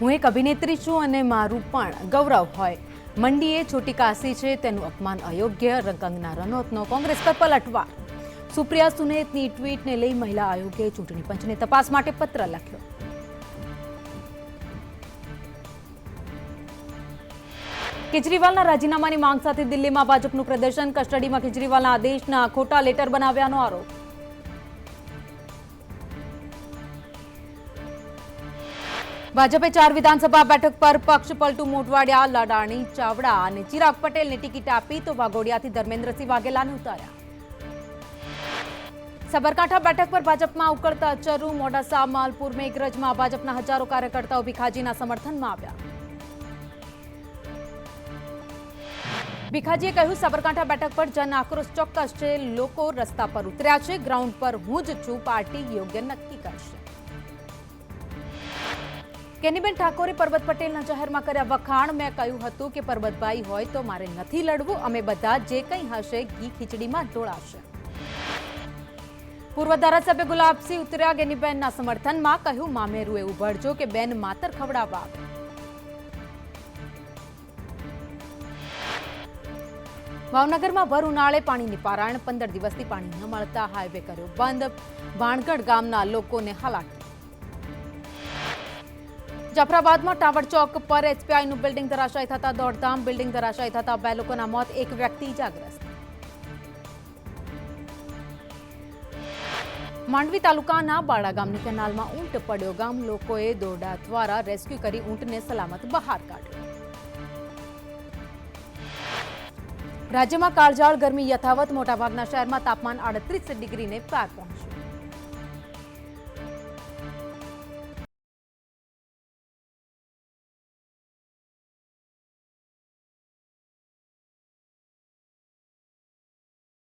હું એક અભિનેત્રી છું અને મારું પણ ગૌરવ હોય. મંડીએ છોટી કાશી છે તેનું અપમાન અયોગ્ય. કંગના રનૌતનો કોંગ્રેસ પર પલટવાર. સુપ્રિયા સુનેતની ટ્વીટને લઈ મહિલા આયોગે ચૂંટણી પંચને તપાસ માટે પત્ર લખ્યો. કેજરીવાલના રાજીનામાની માંગ સાથે દિલ્હીમાં ભાજપનું પ્રદર્શન. કસ્ટડીમાં કેજરીવાલના આદેશના ખોટા લેટર બનાવ્યાનો આરોપ. ભાજપે 4 વિધાનસભા બેઠક પર પક્ષ પલટું મોઢવાડિયા. લડાણી, ચાવડા અને ચિરાગ પટેલને ટિકિટ આપી તો વાઘોડિયાથી ધર્મેન્દ્રસિંહ વાઘેલાને ઉતાર્યા. સાબરકાંઠા બેઠક પર ભાજપમાં ઉકળતા ચરુ. મોડાસા, માલપુર, મેઘરજમાં ભાજપના હજારો કાર્યકર્તાઓ ભીખાજીના સમર્થનમાં આવ્યા. ભીખાજીએ કહ્યું, સાબરકાંઠા બેઠક પર જન આક્રોશ ચોક્કસ છે. લોકો રસ્તા પર ઉતર્યા છે. ગ્રાઉન્ડ પર હું જ છું. પાર્ટી યોગ્ય નક્કી કરશે. કેનીબેન ઠાકોરે પરબત પટેલના જાહેરમાં કર્યા વખાણ. મેં કહ્યું હતું કે પરબતભાઈ હોય તો મારે નથી લડવું. અમે બધા જે કંઈ હશે ઘી ખીચડીમાં ઢોળાશે. પૂર્વ ધારાસભ્ય ગુલાબસિંહ ઉતર્યા ગેનીબેનના સમર્થનમાં. કહ્યું, મામેરું એવું ભળજો કે બેન માતર ખવડાવવા આવે. ભાવનગરમાં ભર ઉનાળે પાણીની પારાયણ. 15 દિવસથી પાણી ન મળતા હાઈવે કર્યો બંધ. ભાણગઢ ગામના લોકોને હાલાકી. જાફરાબાદમાં ટાવર ચોક પર એસબીઆઈનું બિલ્ડિંગ ધરાશાયી થતા દોડધામ. બિલ્ડિંગ ધરાશાયી થતા 2 લોકોના મોત, 1 વ્યક્તિ ઇજાગ્રસ્ત. માંડવી તાલુકાના બાળા ગામની કેનાલમાં ઊંટ પડ્યો. ગામ લોકોએ દોરડા દ્વારા રેસ્ક્યુ કરી ઊંટને સલામત બહાર કાઢ્યો. રાજ્યમાં કાળઝાળ ગરમી યથાવત. મોટાભાગના શહેરમાં તાપમાન 38 ડિગ્રીને પાર પહોંચ્યું.